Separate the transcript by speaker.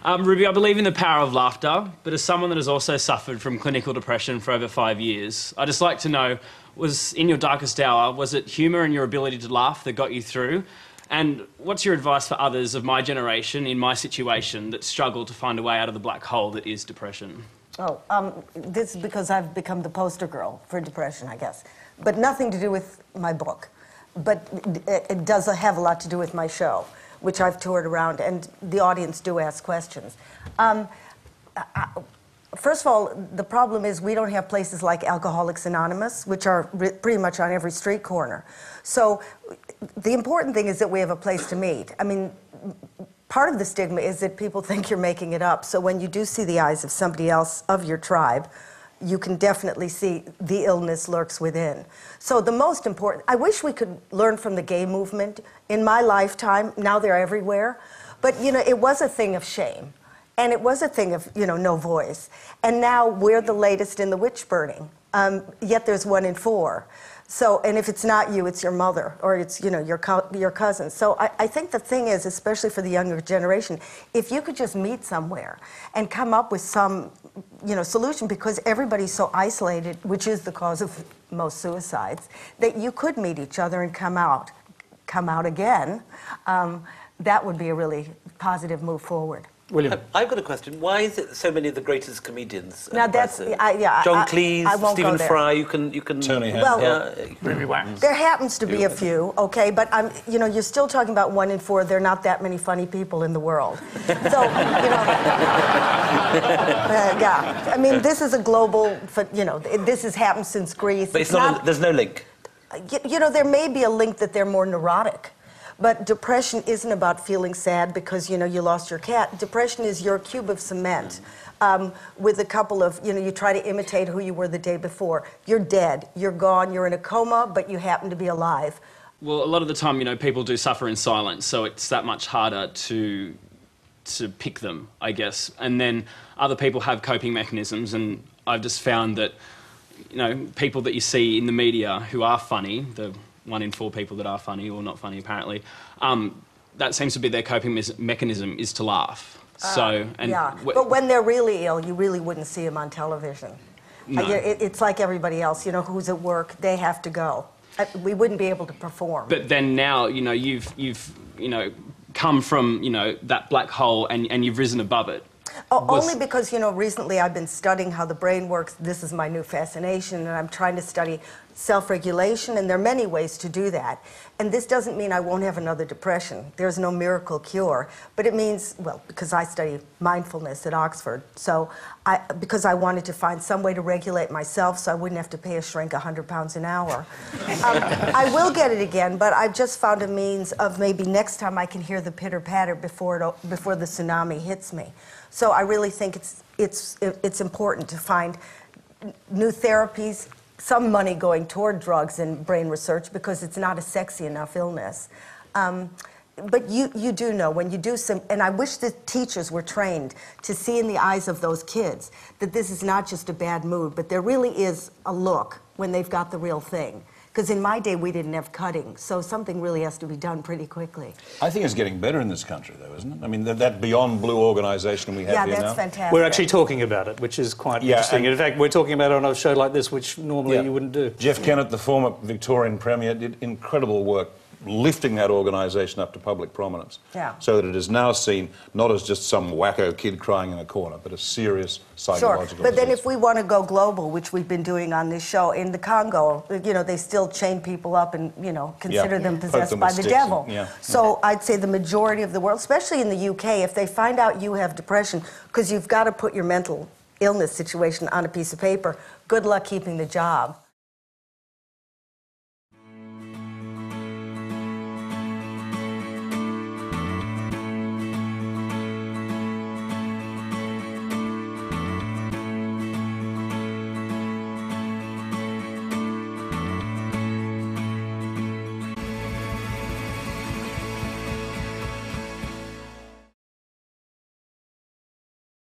Speaker 1: Ruby, I believe in the power of laughter, but as someone that has also suffered from clinical depression for over 5 years, I'd just like to know, was in your darkest hour, was it humour and your ability to laugh that got you through? And what's your advice for others of my generation, in my situation, that struggle to find a way out of the black hole that is depression?
Speaker 2: This is because I've become the poster girl for depression, I guess. But nothing to do with my book. But it does have a lot to do with my show, which I've toured around, and the audience do ask questions. First of all, the problem is we don't have places like Alcoholics Anonymous, which are pretty much on every street corner. So the important thing is that we have a place to meet. I mean, part of the stigma is that people think you're making it up. So when you do see the eyes of somebody else of your tribe, you can definitely see the illness lurks within. So the most important, I wish we could learn from the gay movement. In my lifetime, now they're everywhere, but you know, it was a thing of shame. And it was a thing of, you know, no voice. And now we're the latest in the witch burning. Yet there's 1 in 4. So, and if it's not you, it's your mother, or it's, you know, your cousin. So I think the thing is, especially for the younger generation, if you could just meet somewhere and come up with some, you know, solution, because everybody's so isolated, which is the cause of most suicides, that you could meet each other and come out again, that would be a really positive move forward.
Speaker 3: William. I've got a question. Why is it so many of the greatest comedians?
Speaker 2: Now that's
Speaker 3: John Cleese, Stephen Fry. You can.
Speaker 4: Tony Hanks.
Speaker 2: Well,
Speaker 1: Ruby Wax.
Speaker 2: there happens to be a few, okay, but you know, you're still talking about 1 in 4. There are not that many funny people in the world. So, you know, yeah. I mean, this is a global. You know, this has happened since Greece.
Speaker 3: But it's not. There's no link.
Speaker 2: You know, there may be a link that they're more neurotic. But depression isn't about feeling sad because, you know, you lost your cat. Depression is your cube of cement with a couple of, you know, you try to imitate who you were the day before. You're dead, you're gone, you're in a coma, but you happen to be alive.
Speaker 1: Well, a lot of the time, you know, people do suffer in silence, so it's that much harder to pick them, I guess. And then other people have coping mechanisms, and I've just found that, you know, people that you see in the media who are funny, the 1 in 4 people that are funny or not funny, apparently, that seems to be their coping mechanism, is to laugh.
Speaker 2: Yeah, but when they're really ill, you really wouldn't see them on television.
Speaker 1: No.
Speaker 2: It's like everybody else, you know, who's at work, they have to go. We wouldn't be able to perform.
Speaker 1: But then now, you know, you've you know, come from, you know, that black hole and you've risen above it.
Speaker 2: Only because, you know, recently I've been studying how the brain works. This is my new fascination, and I'm trying to study self-regulation, and there are many ways to do that. And this doesn't mean I won't have another depression. There's no miracle cure. But it means, well, because I study mindfulness at Oxford, so because I wanted to find some way to regulate myself so I wouldn't have to pay a shrink 100 pounds an hour. I will get it again, but I've just found a means of maybe next time I can hear the pitter-patter before the tsunami hits me. So I really think it's important to find new therapies, some money going toward drugs and brain research because it's not a sexy enough illness. But you do know when you do some, and I wish the teachers were trained to see in the eyes of those kids that this is not just a bad mood, but there really is a look when they've got the real thing. Because in my day, we didn't have cutting, so something really has to be done pretty quickly.
Speaker 4: I think it's getting better in this country, though, isn't it? I mean, that Beyond Blue organisation we have here now.
Speaker 2: Yeah, that's fantastic.
Speaker 5: We're actually talking about it, which is quite interesting. In fact, we're talking about it on a show like this, which normally you wouldn't do.
Speaker 4: Jeff Kennett, the former Victorian Premier, did incredible work lifting that organisation up to public prominence.
Speaker 2: Yeah.
Speaker 4: So that it is now seen not as just some wacko kid crying in a corner, but a serious psychological
Speaker 2: Sure, but then
Speaker 4: disease.
Speaker 2: if we want to go global, which we've been doing on this show, in the Congo, you know, they still chain people up and, you know, consider them possessed by the devil. So I'd say the majority of the world, especially in the UK, if they find out you have depression, because you've got to put your mental illness situation on a piece of paper, good luck keeping the job.